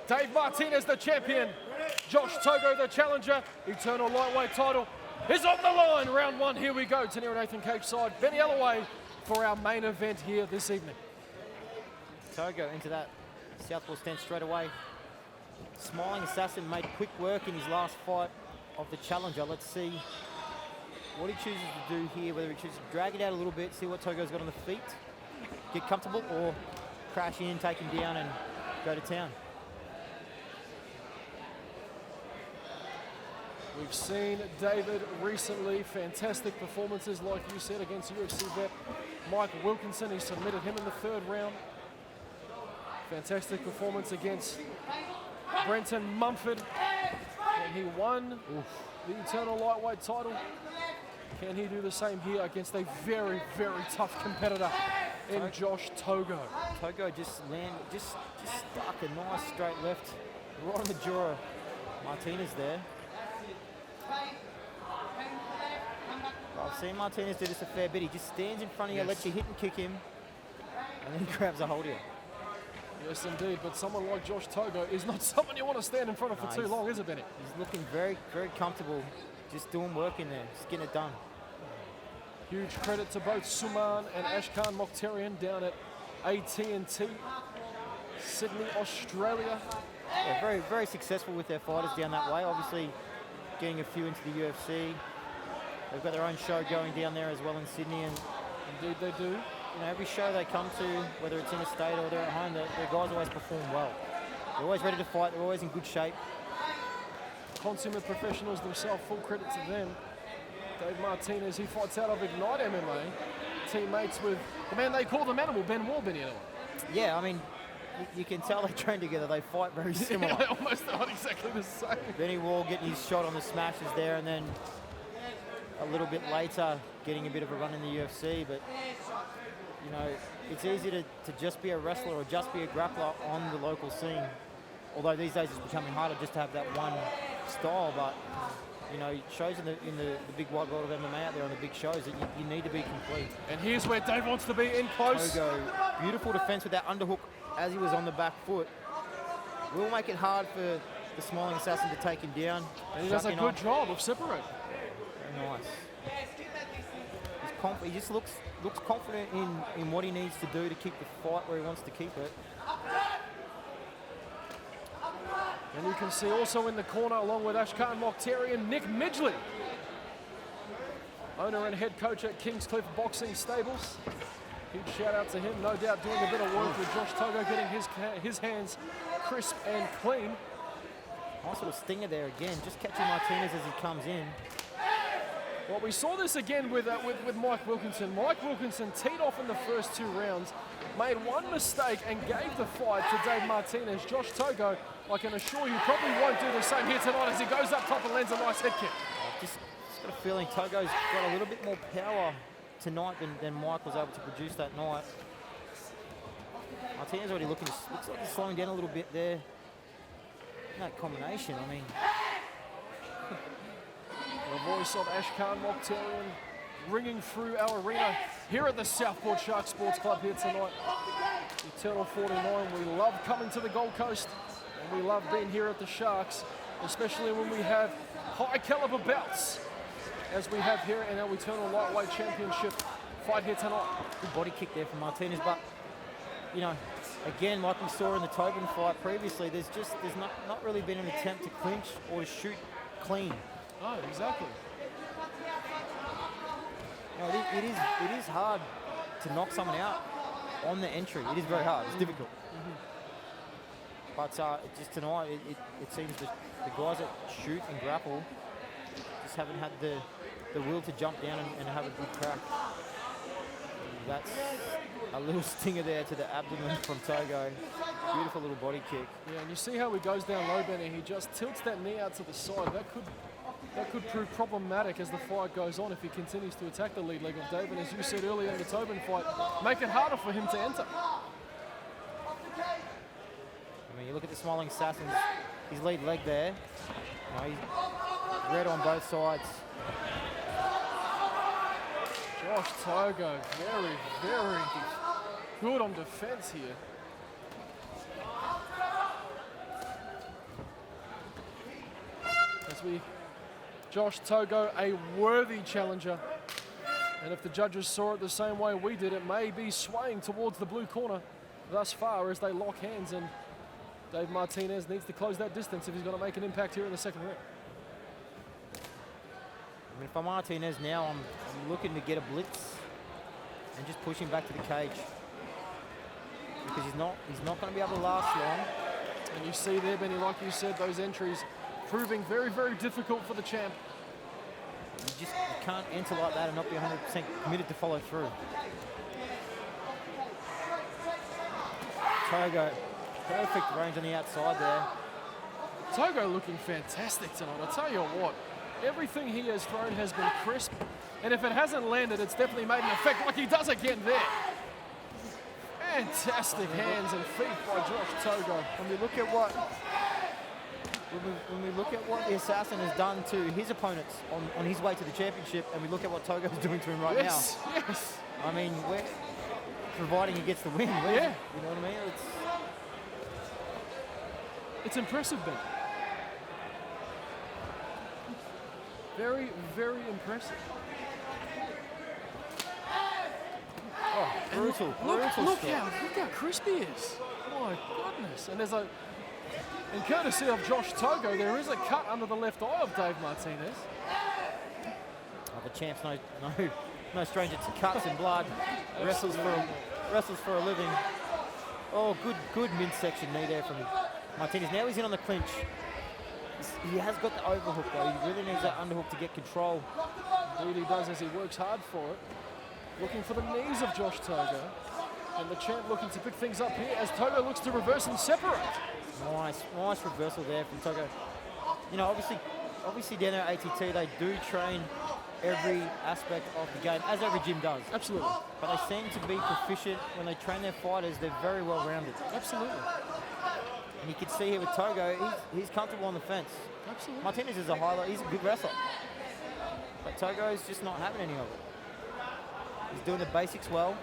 Dave Martinez, the champion. Josh Togo, the challenger. Eternal lightweight title is on the line. Round one, here we go. Tanira Nathan Cape side. Benny Alloway for our main event here this evening. Togo into that southpaw stance straight away. Smiling Assassin made quick work in his last fight of the challenger. Let's see what he chooses to do here, whether he chooses to drag it out a little bit, see what Togo's got on the feet, get comfortable, or crash in, take him down and go to town. We've seen David recently, fantastic performances, like you said, against UFC vet Mike Wilkinson. He submitted him in the third round. Fantastic performance against Brenton Mumford, and he won the Eternal lightweight title. Can he do the same here against a very, very tough competitor in Josh Togo? Togo just stuck a nice straight left right on the jaw of Martinez there. I've seen Martinez do this a fair bit. He just stands in front of you, lets you hit and kick him, and then he grabs a hold of you. Yes, indeed, but someone like Josh Togo is not someone you want to stand in front of for too long, is it, Benny? He's looking very, very comfortable, just doing work in there, just getting it done. Huge credit to both Suman and Ashkan Mokhtarian down at AT&T, Sydney, Australia. Yeah, very, very successful with their fighters down that way. Obviously, getting a few into the UFC. They've got their own show going down there as well in Sydney, and indeed they do. You know, every show they come to, whether it's in a state or they're at home, their guys always perform well. They're always ready to fight. They're always in good shape. Consummate professionals themselves, full credit to them. Dave Martinez, he fights out of Ignite MMA, teammates with the man they call the Manimal, Ben Wall, Benny. Yeah, I mean, you can tell they train together. They fight very similar. Yeah, almost not exactly the same. Benny Wall getting his shot on the smashes there, and then a little bit later getting a bit of a run in the UFC. But you know, it's easy to just be a wrestler or just be a grappler on the local scene. Although these days it's becoming harder just to have that one style. But you know, it shows in the big wide world of MMA out there on the big shows that you need to be complete. And here's where Dave wants to be in close. Togo, beautiful defense with that underhook as he was on the back foot. Will make it hard for the Smiling Assassin to take him down. And he does a good job of separating. Very nice. He just looks confident in what he needs to do to keep the fight where he wants to keep it. And you can see also in the corner, along with Ashkan Mokhtarian, Nick Midgley, owner and head coach at Kingscliff Boxing Stables. Huge shout out to him, no doubt doing a bit of work with Josh Togo, getting his hands crisp and clean. Nice little stinger there again, just catching Martinez as he comes in. Well, we saw this again with Mike Wilkinson. Mike Wilkinson teed off in the first two rounds, made one mistake and gave the fight to Dave Martinez. Josh Togo, I can assure you, probably won't do the same here tonight as he goes up top and lands a nice head kick. Just got a feeling Togo's got a little bit more power tonight than Mike was able to produce that night. Martinez already looks like he's slowing down a little bit there. That combination, I mean. The voice of Ashkan Mokhtarian ringing through our arena here at the Southport Shark Sports Club here tonight. Eternal 49, we love coming to the Gold Coast and we love being here at the Sharks, especially when we have high caliber bouts as we have here in our Eternal Lightweight Championship fight here tonight. Good body kick there from Martinez, but you know, again, like we saw in the Tobin fight previously, there's not really been an attempt to clinch or to shoot clean. Oh, exactly. You know, it is hard to knock someone out on the entry. It is very hard. It's difficult. But just tonight, it seems that the guys that shoot and grapple just haven't had the will to jump down and have a good crack. That's a little stinger there to the abdomen from Togo. Beautiful little body kick. Yeah, and you see how he goes down low, Benny. He just tilts that knee out to the side. That could prove problematic as the fight goes on if he continues to attack the lead leg of Dave. And as you said earlier in the Tobin fight, make it harder for him to enter. I mean, you look at the Smiling Assassin's his lead leg there. You know, he's red on both sides. Josh Togo, very, very good on defense here. be Josh Togo a worthy challenger. And if the judges saw it the same way we did, it may be swaying towards the blue corner thus far as they lock hands, and Dave Martinez needs to close that distance if he's going to make an impact here in the second round. I mean, for Martinez now, I'm looking to get a blitz and just push him back to the cage, because he's not going to be able to last long. And you see there, Benny, like you said, those entries proving very, very difficult for the champ. You can't enter like that and not be 100% committed to follow through. Togo, perfect range on the outside there. Togo looking fantastic tonight. I tell you what, everything he has thrown has been crisp, and if it hasn't landed, it's definitely made an effect, like he does again there. Fantastic hands and feet by Josh Togo. When we look at what the Assassin has done to his opponents on his way to the championship, and we look at what Togo is doing to him right now. Yes. I mean, providing he gets the win. Yeah. You know what I mean? It's impressive, Ben. Very, very impressive. Oh, brutal. Look how crisp he is. My goodness. And in courtesy of Josh Togo, there is a cut under the left eye of Dave Martinez. Oh, the champ's no stranger to cuts and blood. Wrestles for a living. Oh, good midsection knee there from Martinez. Now he's in on the clinch. He has got the overhook though. He really needs that underhook to get control. Indeed he does, as he works hard for it. Looking for the knees of Josh Togo. And the champ looking to pick things up here as Togo looks to reverse and separate. Nice reversal there from Togo. You know, obviously down there at ATT, they do train every aspect of the game, as every gym does. Absolutely. But they seem to be proficient when they train their fighters. They're very well rounded. Absolutely. And you can see here with Togo, he's comfortable on the fence. Absolutely. Martinez is a highlight. He's a good wrestler. But Togo's just not having any of it. He's doing the basics well,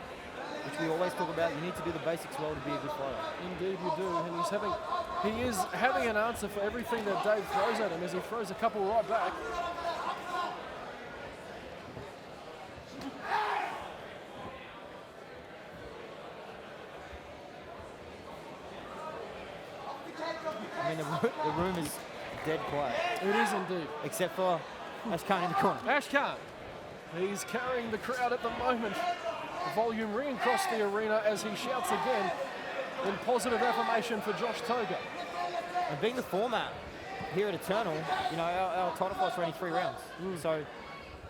which we always talk about. You need to do the basics well to be a good fighter. Indeed you do. And he is having an answer for everything that Dave throws at him, as he throws a couple right back. I mean, the room is dead quiet. It is indeed. Except for Ashkan in the corner. Ashkan. He's carrying the crowd at the moment. The volume ringing across the arena as he shouts again in positive affirmation for Josh Togo. And being the format here at Eternal, you know, our title fights are only 3 rounds. So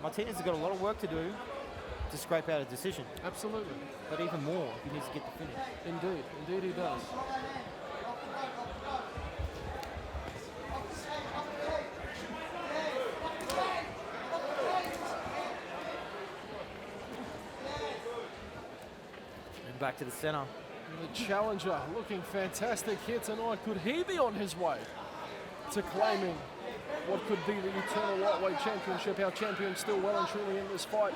Martinez has got a lot of work to do to scrape out a decision. Absolutely. But even more, he needs to get the finish. Indeed he does. Back to the center. And the challenger looking fantastic here tonight. Could he be on his way to claiming what could be the Eternal Lightweight Championship? Our champion still well and truly in this fight.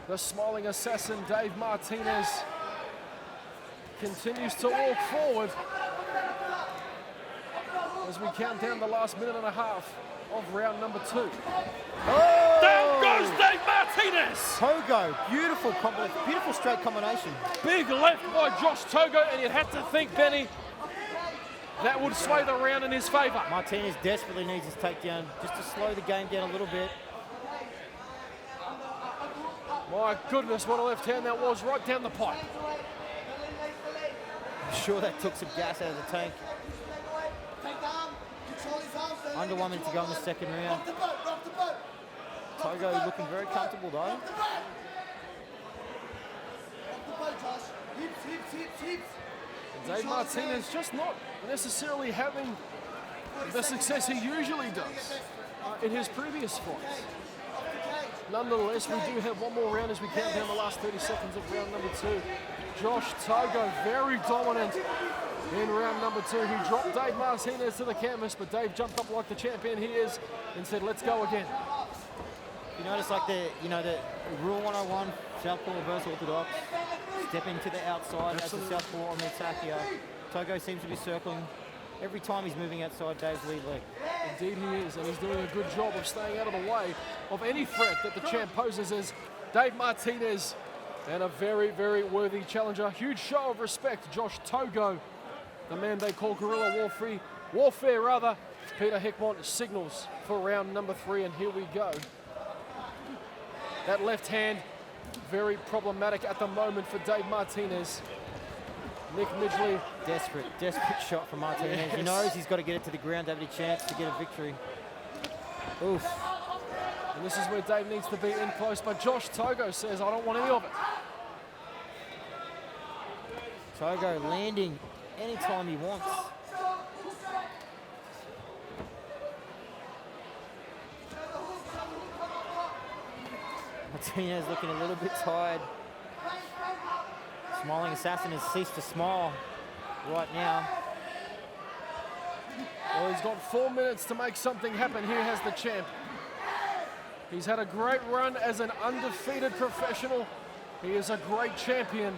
The smiling assassin, Dave Martinez, continues to walk forward as we count down the last minute and a half of round number 2. Oh! Down goes Dave Martinez! Togo, beautiful straight combination. Big left by Josh Togo, and you'd have to think, Benny, that would sway the round in his favour. Martinez desperately needs his takedown just to slow the game down a little bit. My goodness, what a left hand that was, right down the pipe. I'm sure that took some gas out of the tank. Under 1 minute to go in the second round. Togo looking very comfortable though. Dave Martinez just not necessarily having the success he usually does in his previous fights. Nonetheless, we do have one more round as we count down the last 30 seconds of round number 2. Josh Togo very dominant in round number 2. He dropped Dave Martinez to the canvas, but Dave jumped up like the champion he is and said, let's go again. You notice like the rule 101, southpaw versus orthodox, stepping to the outside. Absolutely. As the southpaw on the attack here. Togo seems to be circling every time he's moving outside Dave's lead leg. Indeed he is, and he's doing a good job of staying out of the way of any threat that the champ poses as Dave Martinez, and a very, very worthy challenger. Huge show of respect, Josh Togo, the man they call guerrilla warfare. Peter Hickmont signals for round number 3, and here we go. That left hand, very problematic at the moment for Dave Martinez. Nick Midgley. Desperate shot from Martinez. Yes. He knows he's got to get it to the ground to have a chance to get a victory. Oof. And this is where Dave needs to be in close, but Josh Togo says, I don't want any of it. Togo landing anytime he wants. Martinez looking a little bit tired. Smiling Assassin has ceased to smile right now. Well, he's got 4 minutes to make something happen. Here has the champ. He's had a great run as an undefeated professional. He is a great champion.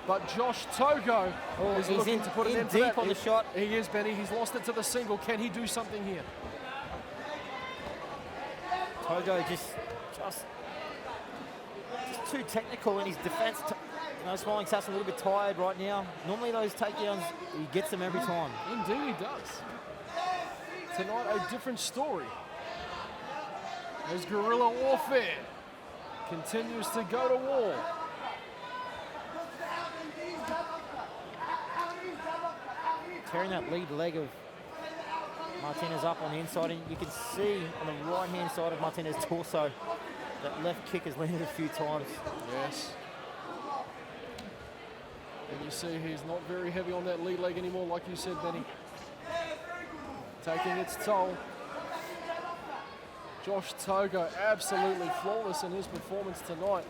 But Josh Togo is looking to put it in deep on the shot. He is, Benny. He's lost it to the single. Can he do something here? Togo just too technical in his defense. Smiling Assassin a little bit tired right now. Normally those takedowns, he gets them every time. Indeed he does. Tonight, a different story. As guerrilla warfare continues to go to war. Tearing that lead leg of Martinez up on the inside, and you can see on the right-hand side of Martinez's torso that left kick has landed a few times. Yes. And you see he's not very heavy on that lead leg anymore, like you said, Benny. Taking its toll. Josh Togo absolutely flawless in his performance tonight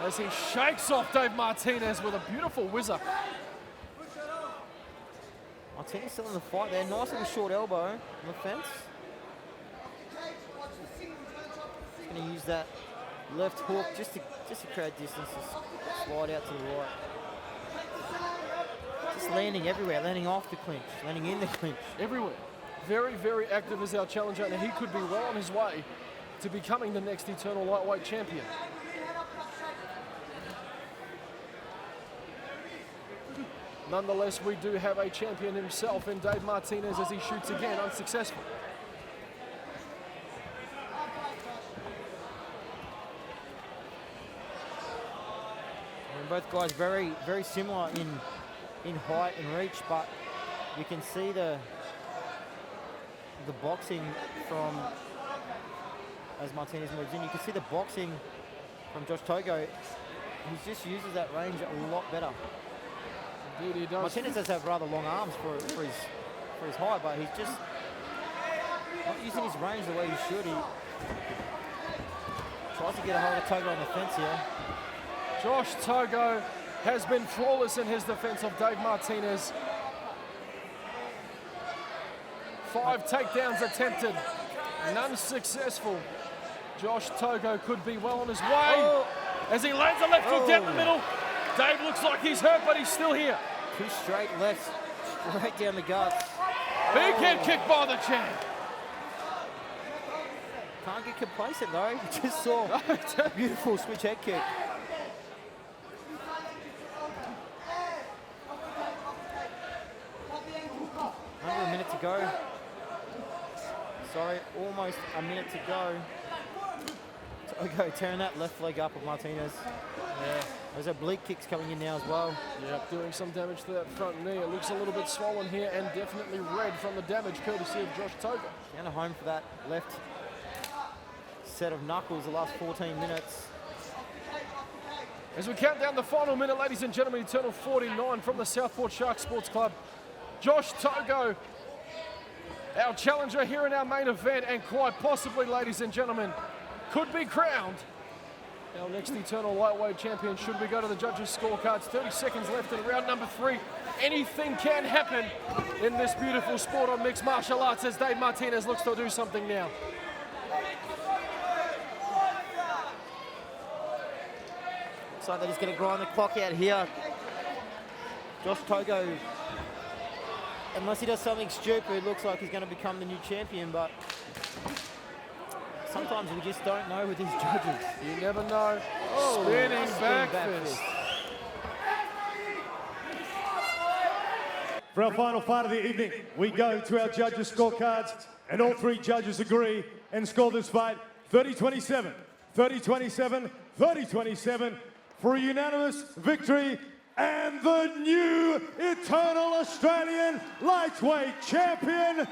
as he shakes off Dave Martinez with a beautiful whizzer. Martinez still in the fight there. Nice little short elbow on the fence. He's going to use that left hook just to create distance, to slide out to the right. Just landing everywhere, landing off the clinch, landing in the clinch. Everywhere. Very, very active as our challenger, and he could be well on his way to becoming the next eternal lightweight champion. Nonetheless, we do have a champion himself in Dave Martinez as he shoots again, unsuccessful. And both guys very, very similar in height and reach, but you can see the boxing from, as Martinez moves in, you can see the boxing from Josh Togo. He just uses that range a lot better. Indeed he does. Martinez does have rather long arms for his height, but he's just not using his range the way he should. He tries to get a hold of Togo on the fence here. Josh Togo has been flawless in his defense of Dave Martinez. 5 takedowns attempted, none successful. Josh Togo could be well on his way as he lands a left hook down the middle. Dave looks like he's hurt, but he's still here. 2 straight lefts, straight down the guts. Big head kick by the champ. Can't get complacent though. Just saw a beautiful switch head kick. Under a minute to go. Sorry, almost a minute to go. Togo tearing that left leg up of Martinez. Yeah. There's oblique kicks coming in now as well. Yep, doing some damage to that front knee. It looks a little bit swollen here and definitely red from the damage courtesy of Josh Togo. Down to home for that left set of knuckles the last 14 minutes. As we count down the final minute, ladies and gentlemen, Eternal 49 from the Southport Shark Sports Club. Josh Togo, our challenger here in our main event, and quite possibly, ladies and gentlemen, could be crowned our next eternal lightweight champion should we go to the judges' scorecards. 30 seconds left in round number 3. Anything can happen in this beautiful sport of mixed martial arts as Dave Martinez looks to do something now. Looks like they're just going to grind the clock out here. Josh Togo unless he does something stupid, it looks like he's going to become the new champion, but sometimes we just don't know with these judges. You never know. Oh, spinning back fist. For our final fight of the evening, we go to our judges' scorecards, and all three judges agree and score this fight 30-27, 30-27, 30-27 for a unanimous victory and the new eternal Australian lightweight champion,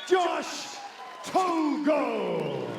Josh Togo.